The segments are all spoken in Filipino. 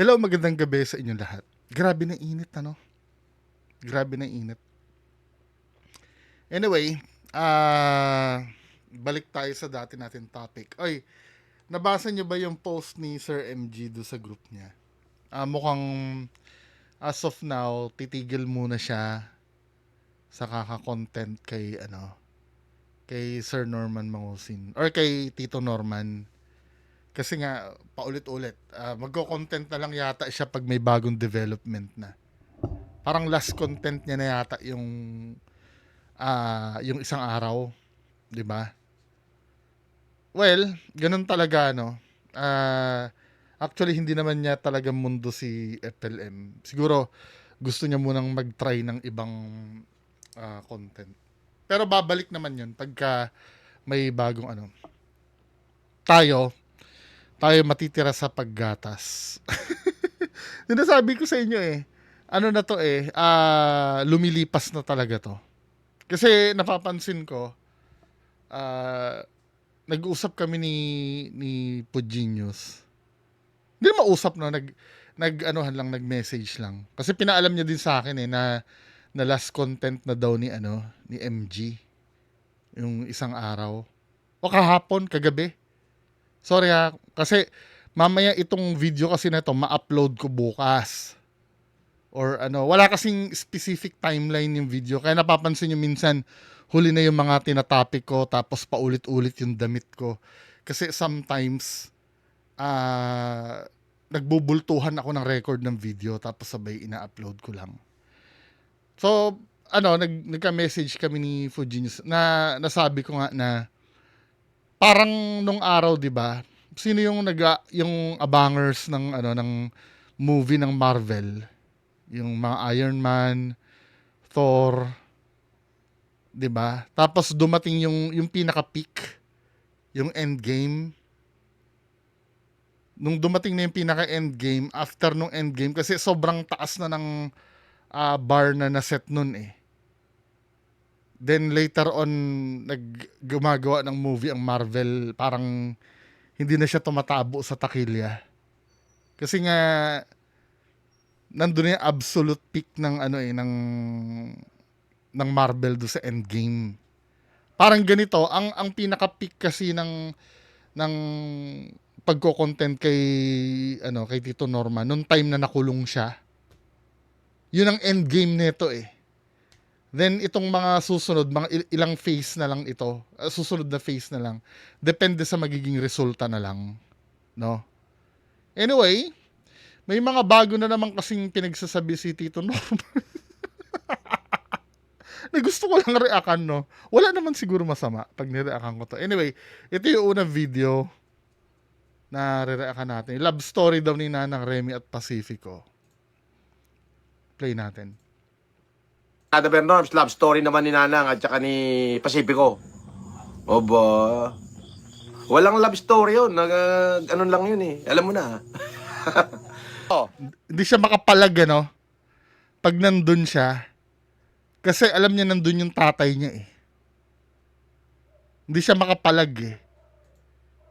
Hello, magandang gabi sa inyong lahat. Grabe na init, ano? Grabe na init. Anyway, balik tayo sa dati natin topic. Oy, nabasa niyo ba yung post ni Sir MG do sa group niya? Mukhang as of now, titigil muna siya sa kaka-content kay kay Sir Norman Mangusin or kay Tito Norman. Kasi nga paulit-ulit, magko-content na lang yata siya pag may bagong development na. Parang last content niya na yata yung isang araw, 'di ba? Well, ganun talaga no. Ah, Actually hindi naman niya talaga mundo si FLM. Siguro gusto niya munang mag-try ng ibang content. Pero babalik naman 'yun pagka may bagong Tayo, tayo matitira sa paggatas. Sinasabi ko sa inyo eh. Ano na to eh, lumilipas na talaga to. Kasi napapansin ko, ah nag-usap kami ni Puginius. Hindi na mausap no, nag-anuhan lang, nag-message lang. Kasi pinaalam niya din sa akin eh na last content na daw ni MG yung isang araw. O kahapon, kagabi. Sorry ha, kasi mamaya itong video kasi na to ma-upload ko bukas. Or wala kasing specific timeline yung video. Kaya napapansin nyo minsan, huli na yung mga tinatopic ko, tapos paulit-ulit yung damit ko. Kasi sometimes, nagbubultuhan ako ng record ng video, tapos sabay ina-upload ko lang. So, nagka-message kami ni Fujinius na nasabi ko nga na parang nung araw, 'di ba? Sino yung abangers ng movie ng Marvel? Yung mga Iron Man, Thor, 'di ba? Tapos dumating yung pinaka-peak, yung Endgame. Nung dumating na yung pinaka-Endgame, after nung Endgame kasi sobrang taas na ng bar na naset nun eh. Then later on naggumagawa ng movie ang Marvel, parang hindi na siya tumatabo sa takilya. Kasi nga nandun na yung absolute peak ng Marvel do sa Endgame. Parang ganito, ang pinaka-peak kasi ng pagko-content kay Tito Norman nung time na nakulong siya. Yun ang endgame nito eh. Then itong mga susunod, mga ilang phase na lang ito. Susunod na phase na lang. Depende sa magiging resulta na lang, no? Anyway, may mga bago na naman kasing pinagsasabi si Tito Norman. Na gusto ko lang reakan, no? Wala naman siguro masama pag nireakan ko to. Anyway, ito yung unang video na re-reakan natin. Love story daw ni Nanang Remy at Pacifico. Play natin. Kada Bernorms, love story naman ni Nanang at saka ni Pacifico. Oba. Walang love story yun. Ano lang yun eh. Alam mo na. Hindi siya makapalag, pag nandun siya. Kasi alam niya nandun yung tatay niya eh. Hindi siya makapalag eh.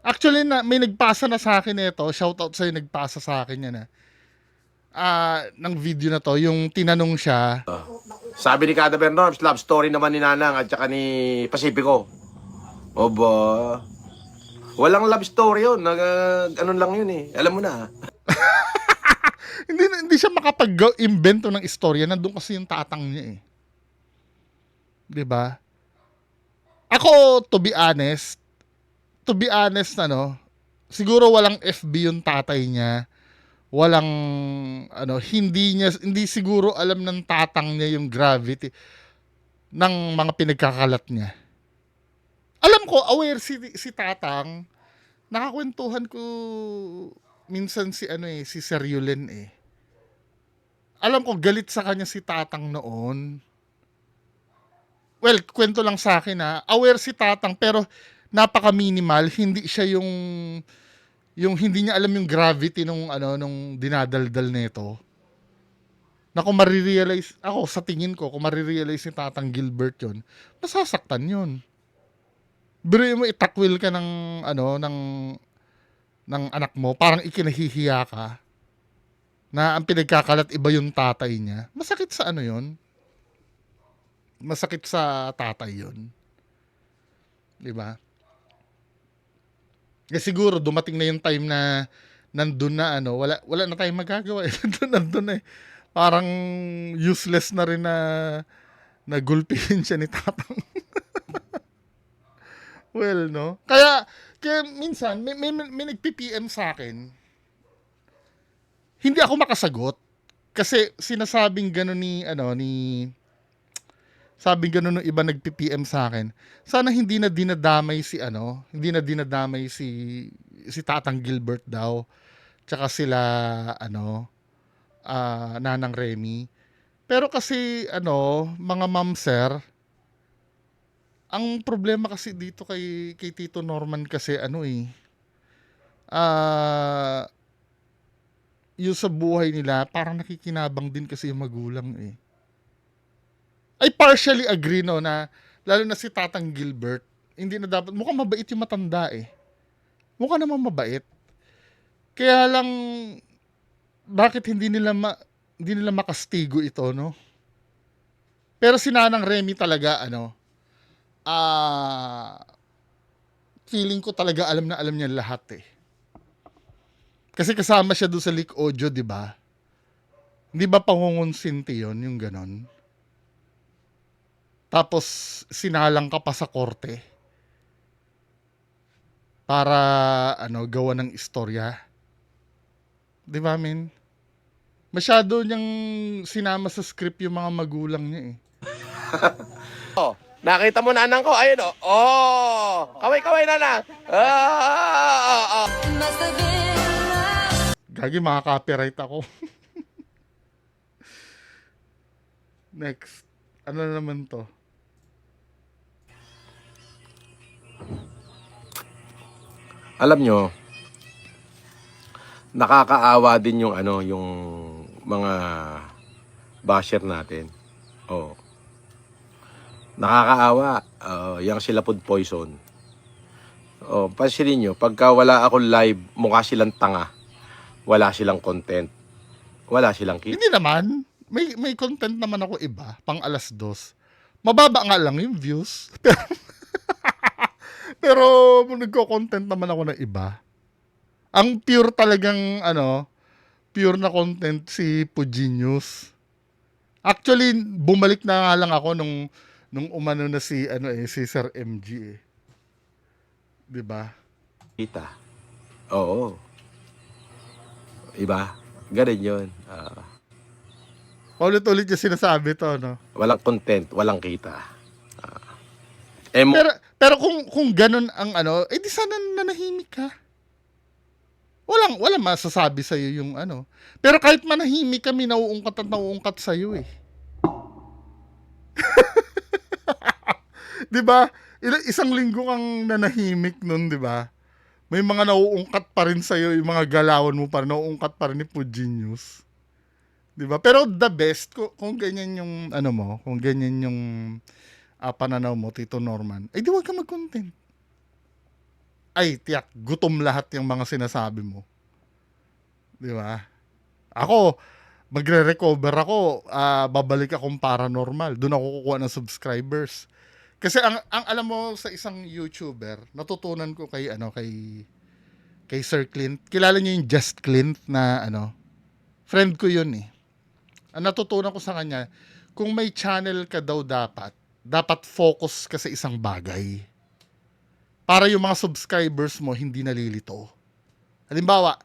Actually, may nagpasa na sa akin ito. Shoutout sa'yo, nagpasa sa akin yan ng video na to. Yung tinanong siya. Sabi ni Kada Bernorms, love story naman ni Nanang at saka ni Pacifico. Oba. Walang love story yun. Ano lang yun eh. Alam mo na. Hindi siya makapag-invento ng istorya. Nandun kasi yung tatang niya eh. 'Di ba? Ako, to be honest, siguro walang FB yung tatay niya. Walang hindi siguro alam ng tatang niya yung gravity ng mga pinagkakalat niya. Alam ko, aware si tatang. Nakakwentuhan ko minsan si Sir Yulen eh. Alam ko galit sa kanya si tatang noon. Well, kwento lang sa akin aware si tatang pero napaka-minimal, hindi siya yung hindi niya alam yung gravity nung dinadaldal nito. Na kung marirealize, ako sa tingin ko, kung marirealize ni Tatang Gilbert yun, masasaktan yun. Biruin mo, itakwil ka ng anak mo, parang ikinahihiya ka. na ang pinagkakalat iba yung tatay niya, masakit sa ano yun? Masakit sa tatay yun. Di ba? Siguro dumating na yung time na nandun na ano, wala na tayong magagawa. nandun na eh. Parang useless na rin na nagulpihin siya ni tatang. Well, no? Kaya minsan, may nagpi-PM sa akin. Hindi ako makasagot. Kasi sinasabing gano'n sabing gano'n ng iba nagpi-PM sa akin. Sana hindi na dinadamay si Tatang Gilbert daw. Tsaka sila, Nanang Remy. Pero kasi, mga ma'am sir, ang problema kasi dito kay Tito Norman kasi yung sa buhay nila, parang nakikinabang din kasi yung magulang eh. I partially agree no na, lalo na si Tatang Gilbert, hindi na dapat, mukhang mabait yung matanda eh. Mukha namang mabait. Kaya lang, bakit hindi nila makastigo ito, no? Pero si Nanang Remy talaga, feeling ko talaga alam na alam niya lahat eh. Kasi kasama siya doon sa leak audio, di ba? Di ba pangungonsinti yun, yung ganon? Tapos, sinalang ka pa sa korte para, gawa ng istorya. Di ba, men? Masyado niyang sinama sa script yung mga magulang niya eh. Nakita mo nanang ko? Ayun o. Oh! Kaway-kaway nanang. Gagi, maka-copyright ako. Next. Ano naman to? Alam nyo, nakakaawa din yung yung mga basher natin. Oh. Nakakaawa. Yang sila food poison. Oh, pansinin nyo, pagka wala akong live, mukha silang tanga. Wala silang content. Wala silang kita. Hindi naman. May content naman ako iba, pang 2:00. Mababa nga lang yung views. Pero nagko-content naman ako ng iba. Ang pure talagang pure na content si Puginius. Actually, bumalik na nga lang ako nung umano na si si Sir MG eh. 'Di ba? Kita. Oo. Iba? Ganun yun. Ulit-ulit yung sinasabi to, no? Walang content, walang kita. Pero kung ganun ang di sana nanahimik ka. Walang masasabi sa iyo yung Pero kahit manahimik kami, nauungkat at nauungkat sa iyo eh. 'Di ba? Isang linggo kang nanahimik nun, 'di ba? May mga nauungkat pa rin sa iyo, yung mga galawan mo pa rin, nauungkat pa rin ni Puginius. 'Di ba? Pero the best kung ganyan yung kung ganyan yung pananaw mo, Tito Norman, di wag ka mag-content. Ay, tiyak, gutom lahat yung mga sinasabi mo. Di ba? Ako, magre-recover ako, babalik akong paranormal. Doon ako kukuha ng subscribers. Kasi ang alam mo sa isang YouTuber, natutunan ko kay Sir Clint. Kilala niyo yung Just Clint na friend ko yun eh. Ang natutunan ko sa kanya, kung may channel ka daw dapat focus ka sa isang bagay. Para yung mga subscribers mo hindi nalilito. Halimbawa,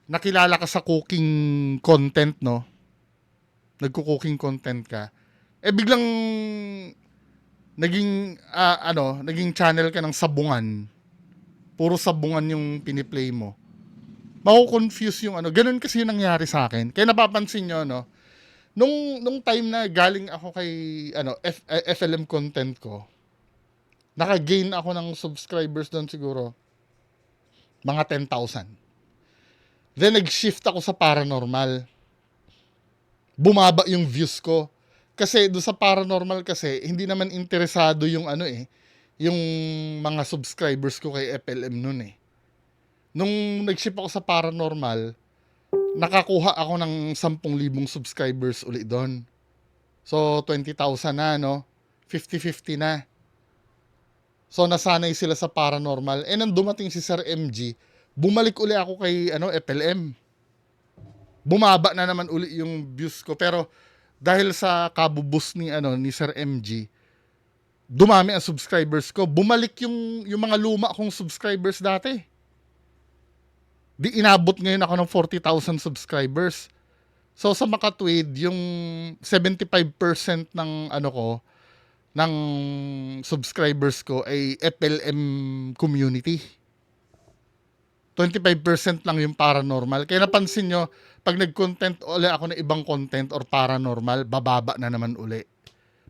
nakilala ka sa cooking content, no? Nagko-cooking content ka. Biglang naging channel ka ng sabungan. Puro sabungan yung piniplay mo. Mako-confuse yung ganun kasi yung nangyari sa akin. Kaya napapansin nyo, no? Nung time na galing ako kay FLM content ko, naka-gain ako ng subscribers doon siguro mga 10,000. Then nag-shift ako sa paranormal. Bumaba yung views ko. Kasi doon sa paranormal kasi hindi naman interesado yung yung mga subscribers ko kay FLM noon eh. Nung nag-shift ako sa paranormal, nakakuha ako ng 10,000 subscribers uli doon. So, 20,000 na, no? 50-50 na. So, nasanay sila sa paranormal. Nang dumating si Sir MG, bumalik uli ako kay FLM. Bumaba na naman uli yung views ko. Pero, dahil sa kabubus ni Sir MG, dumami ang subscribers ko. Bumalik yung mga luma kong subscribers dati. Di inabot ngayon ako ng 40,000 subscribers. So sa makatwid, yung 75% ng ng subscribers ko ay FLM community. 25% lang yung paranormal. Kaya napansin nyo, pag nag-content uli ako ng ibang content or paranormal, bababa na naman uli.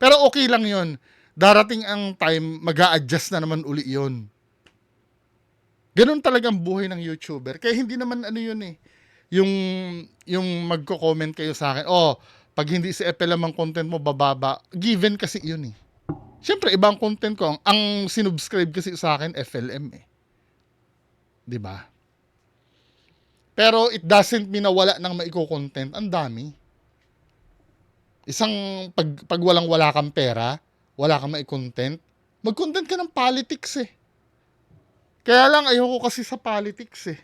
Pero okay lang yun. Darating ang time, mag-a-adjust na naman uli yun. Ganun talagang buhay ng YouTuber. Kaya hindi naman yun eh. Yung magko-comment kayo sa akin, pag hindi si FLM ang content mo, bababa. Given kasi yun eh. Siyempre, ibang content ko. Ang sinubscribe kasi sa akin, FLM eh. 'Di ba? Pero it doesn't mean na wala nang maiko-content. Ang dami. Isang pag walang-wala kang pera, wala kang mai-content, mag-content ka ng politics eh. Kaya lang ayoko kasi sa politics eh.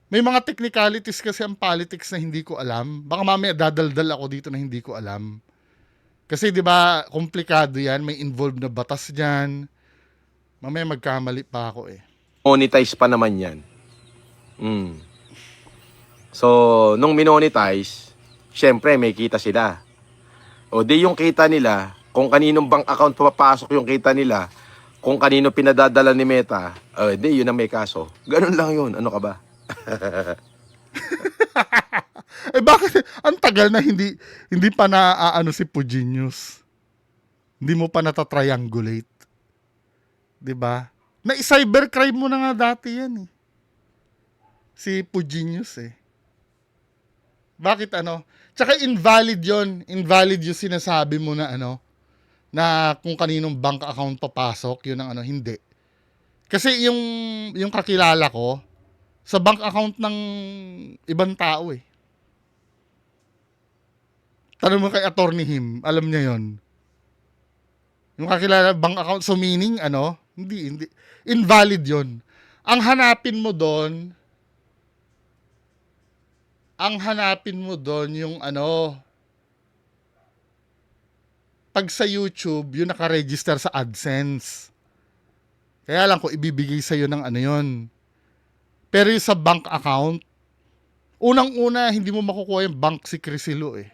May mga technicalities kasi ang politics na hindi ko alam. Baka mamaya dadaldal ako dito na hindi ko alam. Kasi 'di ba, komplikado 'yan, may involved na batas diyan. Mamaya magkamali pa ako eh. Monetize pa naman yan. So, nung minonetize, syempre may kita sila. O di yung kita nila, kung kaninong bank account papasok yung kita nila, kung kanino pinadadala ni Meta, di yun ang may kaso. Ganun lang yun. Ano ka ba? Bakit ang tagal na hindi pa naaano si Puginius? Hindi mo pa natatriangulate. 'Di ba? Na cybercrime mo na nga dati yan eh. Si Puginius eh. Bakit Tsaka invalid yon. Invalid yung sinasabi mo na na kung kaninong bank account papasok, yun ang hindi. Kasi yung kakilala ko, sa bank account ng ibang tao eh. Tanong mo kay Attorney Him, alam niya yon. Yung kakilala bank account, so meaning hindi. Invalid yon. Ang hanapin mo doon yung pag sa YouTube, yung naka-register sa AdSense. Kaya lang kung ibibigay sa'yo ng yon. Pero yung sa bank account, unang-una, hindi mo makukuha yung bank secrecy law eh.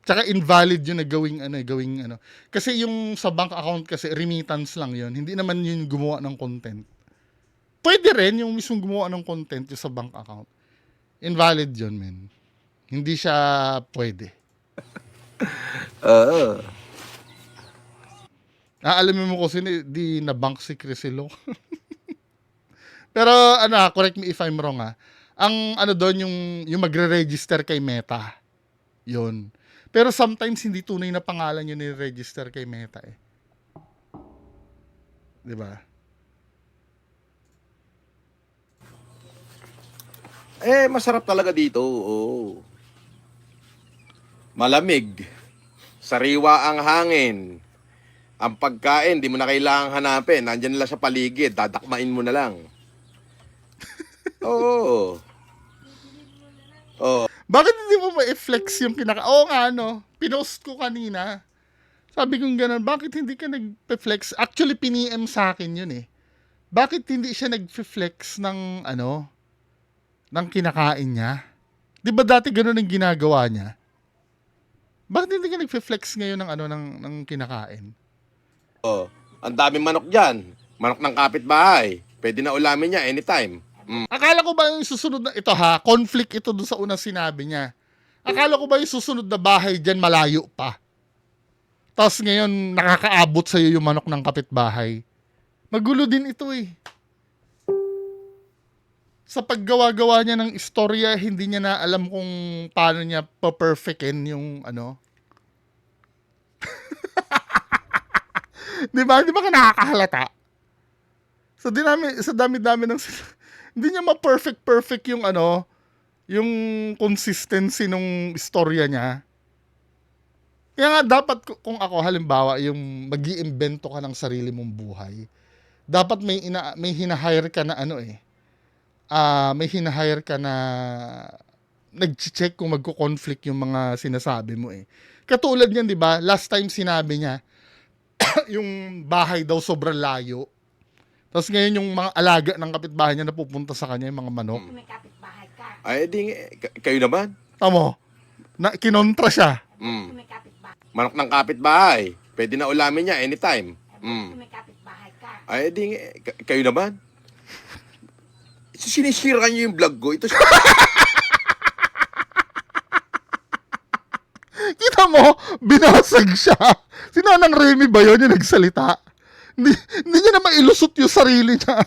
Tsaka invalid yun na gawing Kasi yung sa bank account kasi, remittance lang yun. Hindi naman yun gumawa ng content. Pwede rin yung mismong gumawa ng content yung sa bank account. Invalid yun, men. Hindi siya pwede. Alamin mo kasi di na bank secrecy law. Pero correct me if I'm wrong Ang doon yung magre-register kay Meta. Yun. Pero sometimes hindi tunay na pangalan yun ni-register kay Meta eh. 'Di ba? Masarap talaga dito. Oo. Malamig. Sariwa ang hangin. Ang pagkain, di mo na kailangang hanapin. Nandyan lang sa paligid. Dadakmain mo na lang. Oo. Bakit hindi mo ma-flex yung Oo nga pinost ko kanina. Sabi kong gano'n, bakit hindi ka nag-flex? Actually, piniem sa akin yun eh. Bakit hindi siya nag-flex ng ng kinakain niya? Di ba dati gano'n ang ginagawa niya? Bakit hindi ka nag-flex ngayon ng kinakain? Ang daming manok dyan. Manok ng kapitbahay. Pwede na ulamin niya anytime. Akala ko ba yung susunod na ito conflict ito doon sa unang sinabi niya. Akala ko ba yung susunod na bahay dyan malayo pa? Tapos ngayon nakakaabot sa'yo yung manok ng kapitbahay. Magulo din ito eh. Sa paggawa-gawa niya ng istorya, hindi niya na alam kung paano niya pa-perfectin yung Di ba ka nakakahalata? Sa dami-dami ng hindi niya ma-perfect yung yung consistency nung istorya niya. Kaya nga dapat kung ako halimbawa yung mag-iimbento ka ng sarili mong buhay, dapat may hina-hire ka na ano eh. May hina-hire ka na nag-check kung magko-conflict yung mga sinasabi mo eh. Katulad niyan, 'di ba? Last time sinabi niya yung bahay daw sobrang layo. Tapos ngayon yung mga alaga ng kapitbahay niya napupunta sa kanya, yung mga manok. May kapitbahay ka. Ay, kayo naman. Tamo, na kinontra siya. Mm. May kapitbahay. Manok ng kapitbahay. Pwede na ulamin niya anytime. May kapitbahay ka. Ay, kayo naman. Sinisira niyo yung vlog ko. Ito Kita mo, binasag siya. Si Nanang Remy ba yun yung nagsalita? Hindi niya na mailusot yung sarili niya.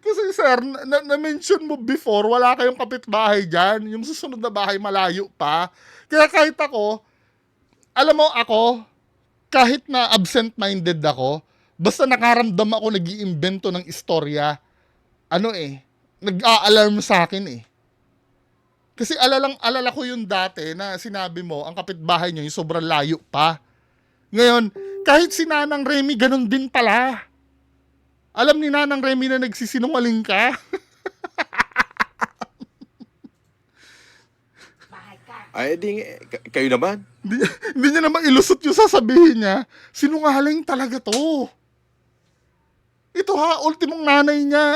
Kasi sir, na-mention mo before, wala kayong kapitbahay dyan. Yung susunod na bahay malayo pa. Kaya kahit ako, alam mo ako, kahit na absent-minded ako, basta nakaramdam ako nag-iimbento ng istorya, nag-a-alarm sa akin eh. Kasi alala ko yung dati na sinabi mo, ang kapitbahay niyo yung sobrang layo pa. Ngayon, kahit si Nanang Remy, ganun din pala. Alam ni Nanang Remy na nagsisinungaling ka. Bahay ka. ay, kayo naman. Hindi niya naman ilusot yung sasabihin niya. Sinungaling talaga to. Ito ha, ultimong nanay niya,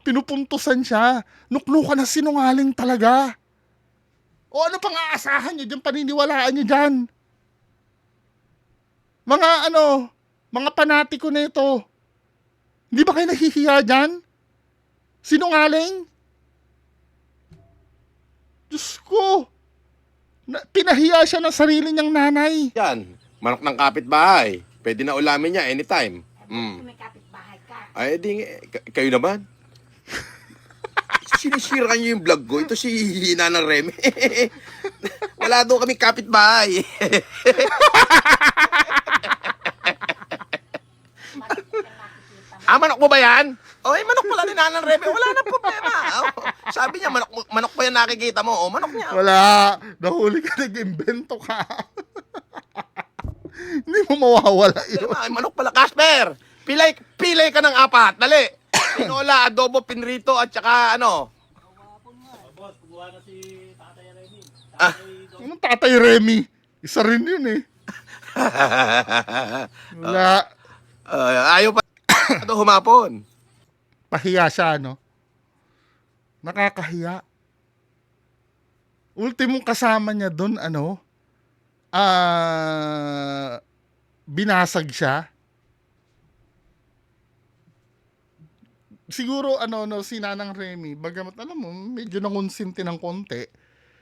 pinupuntusan siya. Nuknukan na sinungaling talaga. O ano pang aasahan niyo dyan, paniniwalaan niyo dyan? Mga panatiko na ito. Hindi ba kayo nahihiya dyan? Sinungaling? Diyos ko. Pinahiya siya ng sarili niyang nanay. Yan. Manok ng kapitbahay. Pwede na ulamin niya anytime. May kapitbahay ka. Ay, kayo naman. Sinisira niyo yung vlog ko. Ito si Nanang Remy. Wala daw kami kapitbahay. Manok mo ba yan? Ay, manok pala ni Nanang Remy. Wala na problema. Sabi niya, manok pa yan nakikita mo. Manok niya. Wala. Nahuli ka, nag-invento ka. Hindi mo mawawala yun. Ay, manok pala. Casper, pilay ka ng 4. Dali. Tinola, adobo, pinrito, at saka Boss, kumuha na si Tatay Remy. Anong Tatay Remy? Isa rin yun eh. Wala. Ayaw pa ito humapon. Pahiya siya, no? Nakakahiya. Ultimong kasama niya doon, binasag siya. Siguro, si Nanang Remy, bagamat alam mo, medyo nangunsinti ng konti,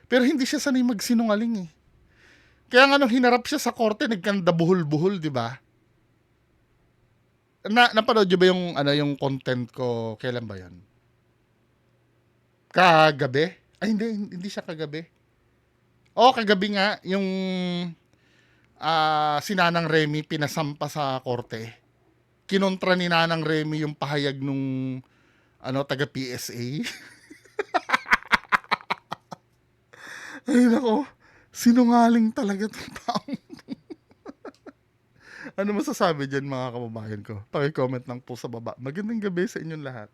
pero hindi siya sanay magsinungaling eh. Kaya nga nung hinarap siya sa korte, nagkanda buhol-buhol, di ba? Napanood niyo ba yung content ko, kailan ba yan? Kagabi? Ay, hindi siya kagabi. Kagabi nga, yung si Nanang Remy pinasampa sa korte. Kinontra ni Nanang Remy yung pahayag nung taga PSA. Ay nako, sinungaling talaga tong taong. Ano masasabi dyan mga kababayan ko? Paki-comment lang po sa baba. Magandang gabi sa inyong lahat.